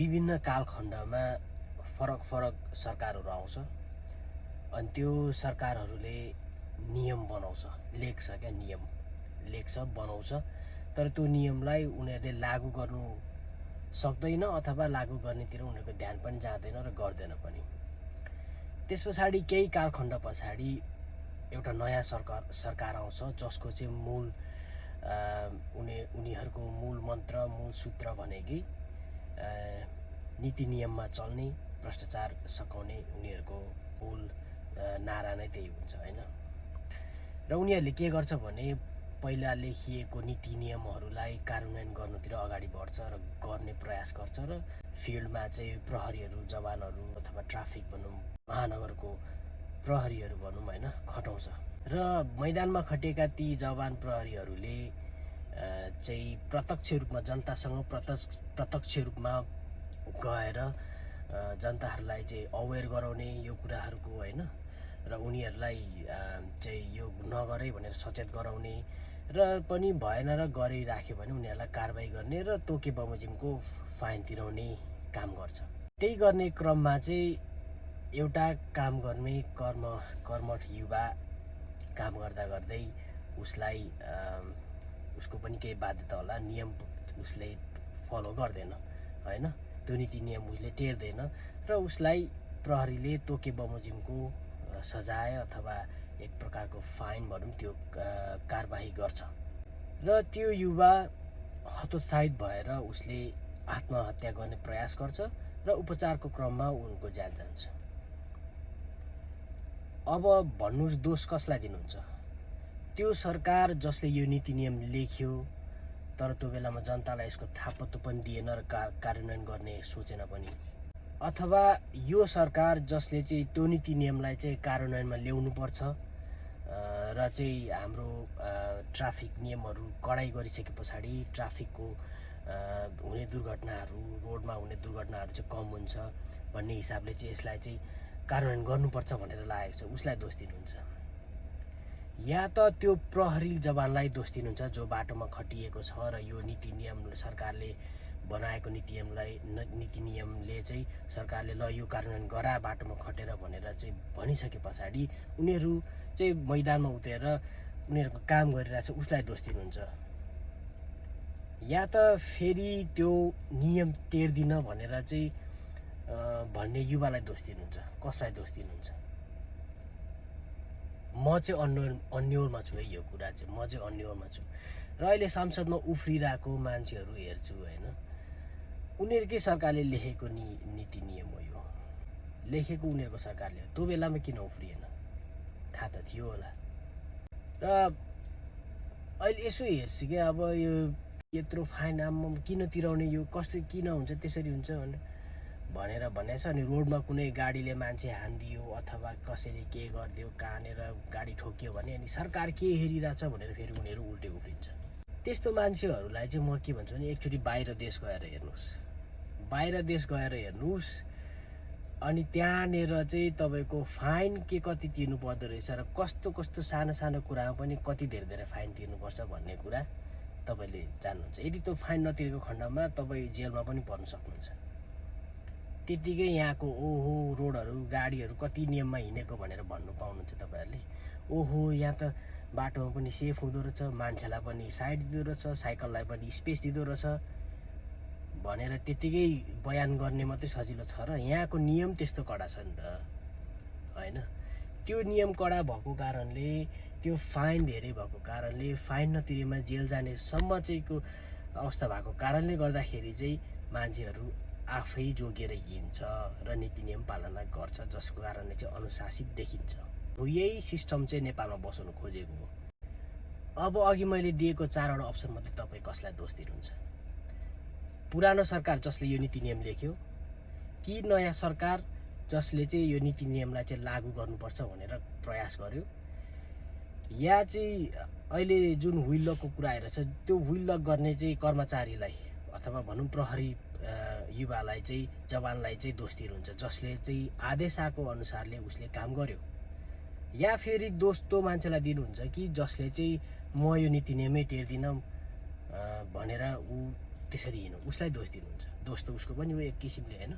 विभिन्न कालखण्डमा फरक फरक सरकारहरू आउँछ अनि त्यो सरकारहरूले नियम बनाउँछ, लेख्छ क्या, नियम लेख्छ, बनाउँछ। तर त्यो नियमलाई उनीहरूले लागू गर्नु सक्दैन अथवा लागू गर्नेतिर उनीहरूको ध्यान पनि जाँदैन र गर्दैन पनि। त्यस पछाडि केही कालखण्ड पछाडि एउटा नयाँ सरकार आउँछ जसको चाहिँ उनीहरूको मूल मन्त्र, मूल सूत्र भनेकै नीति नियममा चल्ने, भ्रष्टाचार सकाउने उनीहरूको मूल नारा नै त्यही हुन्छ हैन। र उनीहरूले के गर्छ भने पहिला लेखिएको नीति नियमहरूलाई कार्यान्वयन गर्नुतिर अगाडि बढ्छ र गर्ने प्रयास गर्छ र फिल्डमा चाहिँ प्रहरीहरू, जवानहरू अथवा ट्राफिक भनौँ, महानगरको प्रहरीहरू भनौँ हैन, खटाउँछ। र मैदानमा खटेका ती जवान प्रहरीहरूले चाहिँ प्रत्यक्ष रूपमा जनतासँग प्रत्यक्ष रूपमा गएर जनताहरूलाई चाहिँ अवेर गराउने यो कुराहरूको हैन, र उनीहरूलाई चाहिँ यो नगरे भनेर सचेत गराउने र पनि भएन र गरिराख्यो भने उनीहरूलाई कारबाही गर्ने र तोके बमोजिमको फाइन तिराउने काम गर्छ। त्यही गर्ने क्रममा चाहिँ एउटा काम गर्ने कर्मठ युवा काम गर्दा गर्दै उसलाई उसको पनि केही बाध्यता होला, नियम उसले फलो गर्दैन हैन, त्यो नीति नियम उसले टेर्दैन र उसलाई प्रहरीले तोके बमोजिमको सजाय अथवा एक प्रकारको फाइन भनौँ त्यो कारबाही गर्छ। र त्यो युवा हतोत्साहित भएर उसले आत्महत्या गर्ने प्रयास गर्छ र उपचारको क्रममा उनको ज्यान जान्छ। अब भन्नुहोस् दोष कसलाई दिनुहुन्छ? त्यो सरकार जसले यो नीति नियम लेख्यो तर त्यो बेलामा जनतालाई यसको थाहा पनि दिएन र कार्यान्वयन गर्ने सोचेन पनि, अथवा यो सरकार जसले चाहिँ त्यो नीति नियमलाई चाहिँ कार्यान्वयनमा ल्याउनु पर्छ र चाहिँ हाम्रो ट्राफिक नियमहरू कडाइ गरिसके पछाडि ट्राफिकको हुने दुर्घटनाहरू, रोडमा हुने दुर्घटनाहरू चाहिँ कम हुन्छ भन्ने हिसाबले चाहिँ यसलाई चाहिँ कार्यान्वयन गर्नुपर्छ भनेर लागेको छ, उसलाई दोष दिनुहुन्छ? या त त्यो प्रहरी जवानलाई दोष दिनुहुन्छ जो बाटोमा खटिएको छ र यो नीति नियम सरकारले बनाएको नीति नियमले चाहिँ सरकारले ल यो कार्यान्वयन गरा बाटोमा खटेर भनेर चाहिँ भनिसके पछाडि उनीहरू चाहिँ मैदानमा उत्रेर उनीहरूको काम गरिरहेछ, उसलाई दोष दिनुहुन्छ? या त फेरि त्यो नियम टेर्दिन भनेर चाहिँ भन्ने युवालाई दोष दिनुहुन्छ? कसलाई दोष दिनुहुन्छ? म चाहिँ अन्योलमा छु है, यो कुरा चाहिँ म चाहिँ अन्योलमा छु। र अहिले संसदमा उफ्रिरहेको मान्छेहरू हेर्छु हैन, उनीहरूकै सरकारले लेखेको नीति नियम हो, यो लेखेको उनीहरूको सरकारले, त्यो बेलामा किन उफ्रिएन? थाहा त थियो होला। र अहिले यसो हेर्छु क्या, अब यो यत्रो फाइन किन तिराउने, यो कस्तो किन हुन्छ, त्यसरी हुन्छ भनेर भनेछ। अनि रोडमा कुनै गाडीले मान्छे हानिदियो अथवा कसैले के गरिदियो, कानेर गाडी ठोकियो भने अनि सरकार के हेरिरहेछ भनेर फेरि उनीहरू उल्टे उफ्रिन्छ। त्यस्तो मान्छेहरूलाई चाहिँ म के भन्छु भने एकचोटि बाहिर देश गएर हेर्नुहोस् अनि त्यहाँनिर चाहिँ तपाईँको फाइन कति तिर्नु पर्दो रहेछ र कस्तो सानो सानो कुरामा पनि कति धेरै फाइन तिर्नुपर्छ भन्ने कुरा तपाईँले जान्नुहुन्छ। यदि त्यो फाइन नतिरेको खण्डमा तपाईँ जेलमा पनि पर्न सक्नुहुन्छ। त्यतिकै यहाँको ओहो रोडहरू, गाडीहरू कति नियममा हिँडेको भनेर भन्नु पाउनुहुन्छ तपाईँहरूले। ओहो यहाँ त बाटोमा पनि सेफ हुँदो रहेछ, मान्छेलाई पनि साइड दिँदो रहेछ, साइकललाई पनि स्पेस दिँदो रहेछ भनेर त्यतिकै बयान गर्ने मात्रै सजिलो छ र यहाँको नियम त्यस्तो कडा छ नि त हैन। त्यो नियम कडा भएको कारणले, त्यो फाइन धेरै भएको कारणले, फाइन नतिरेमा जेल जाने सम्म चाहिँको अवस्था भएको कारणले गर्दाखेरि चाहिँ मान्छेहरू आफै जोगिएर हिँड्छ र नीति नियम पालना गर्छ, जसको कारणले चाहिँ अनुशासित देखिन्छ। हो यही सिस्टम चाहिँ नेपालमा बसाउनु खोजेको हो। अब अघि मैले दिएको 4वटा अप्सन मध्ये तपाईँ कसलाई दोष दिनुहुन्छ? पुरानो सरकार जसले यो नीति नियम लेख्यो कि नयाँ सरकार जसले चाहिँ यो नीति नियमलाई चाहिँ लागू गर्नुपर्छ भनेर प्रयास गर्यो, या चाहिँ अहिले जुन व्हिल लकको कुरा आइरहेछ त्यो व्हिल लक गर्ने चाहिँ कर्मचारीलाई अथवा भनौँ प्रहरी युवालाई चाहिँ, जवानलाई चाहिँ दोष दिनुहुन्छ जसले चाहिँ आदेश आएको अनुसारले उसले काम गर्यो, या फेरि दोष त्यो मान्छेलाई दिनुहुन्छ कि जसले चाहिँ म यो नीति नियमै टेर्दिनँ भनेर ऊ त्यसरी हिँड्नु, उसलाई दोष दिनुहुन्छ? दोष त उसको पनि हो एक किसिमले होइन।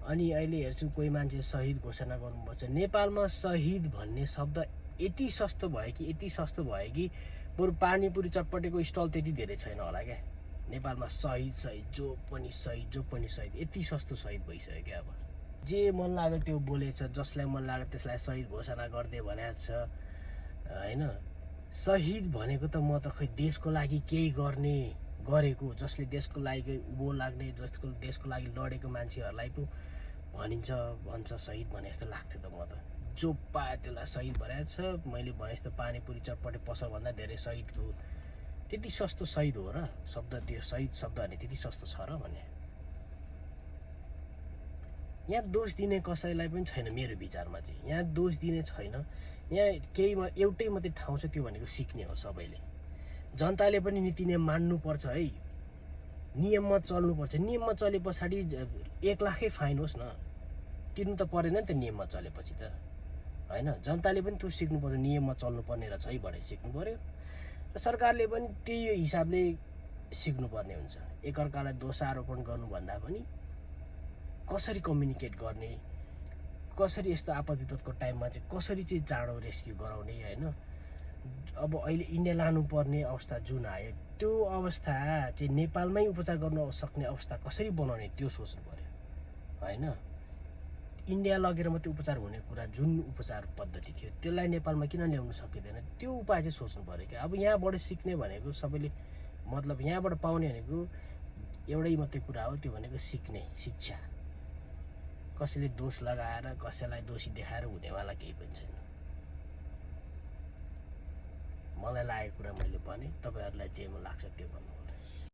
अनि अहिले हेर्छु कोही मान्छे शहीद घोषणा गर्नुपर्छ। नेपालमा शहीद भन्ने शब्द यति सस्तो भयो कि बरु पानीपुरी चटपटेको स्टल त्यति धेरै छैन होला क्या। नेपालमा शहीद जो पनि शहीद यति सस्तो शहीद भइसक्यो क्या। अब जे मन लाग्यो त्यो बोलेछ, जसलाई मन लाग्यो त्यसलाई शहीद घोषणा गरिदियो भनेको छ होइन। शहीद भनेको त म त खै देशको लागि केही गरेको, जसले देशको लागि उँभो लाग्ने, जसको देशको लागि लडेको मान्छेहरूलाई पो भन्छ शहीद भने जस्तो लाग्थ्यो त म त। जो पायो त्यसलाई शहीद भनेको छ। मैले भने जस्तो पानीपुरी चटपटे पसलभन्दा धेरै शहीदको त्यति सस्तो शहीद हो र शब्द, त्यो शहीद शब्द भने त्यति सस्तो छ र भने। यहाँ दोष दिने कसैलाई पनि छैन मेरो विचारमा चाहिँ। यहाँ दोष दिने छैन। यहाँ एउटै मात्रै ठाउँ छ, त्यो भनेको सिक्ने हो सबैले। जनताले पनि नीति नियम मान्नुपर्छ है, नियममा चल्नुपर्छ। नियममा चले पछाडि 1 लाखै फाइन होस् न, तिर्नु त परेन नि त नियममा चलेपछि त होइन। जनताले पनि त्यो सिक्नु पर्यो, नियममा चल्नुपर्ने रहेछ है भने सिक्नु पर्यो। र सरकारले पनि त्यही हिसाबले सिक्नुपर्ने हुन्छ। एकअर्कालाई दोषारोपण गर्नुभन्दा पनि कसरी कम्युनिकेट गर्ने, कसरी यस्तो आपद विपदको टाइममा चाहिँ कसरी चाहिँ चाँडो रेस्क्यु गराउने होइन। अब अहिले इन्डिया लानुपर्ने अवस्था जुन आयो, त्यो अवस्था चाहिँ नेपालमै उपचार गर्न सक्ने अवस्था कसरी बनाउने त्यो सोच्नु पर्यो होइन। इन्डिया लगेर मात्रै उपचार हुने कुरा जुन उपचार पद्धति थियो त्यसलाई नेपालमा किन ल्याउन सकिँदैन, त्यो उपाय चाहिँ सोच्नु पर्यो क्या। अब यहाँबाट सिक्ने भनेको सबैले, मतलब यहाँबाट पाउने भनेको एउटै मात्रै कुरा हो, त्यो भनेको सिक्ने शिक्षा। कसैले दोष लगाएर कसैलाई दोषी देखाएर हुनेवाला केही पनि छैन। मलाई लागेको कुरा मैले भने, तपाईँहरूलाई जे मन लाग्छ त्यो भन्नु।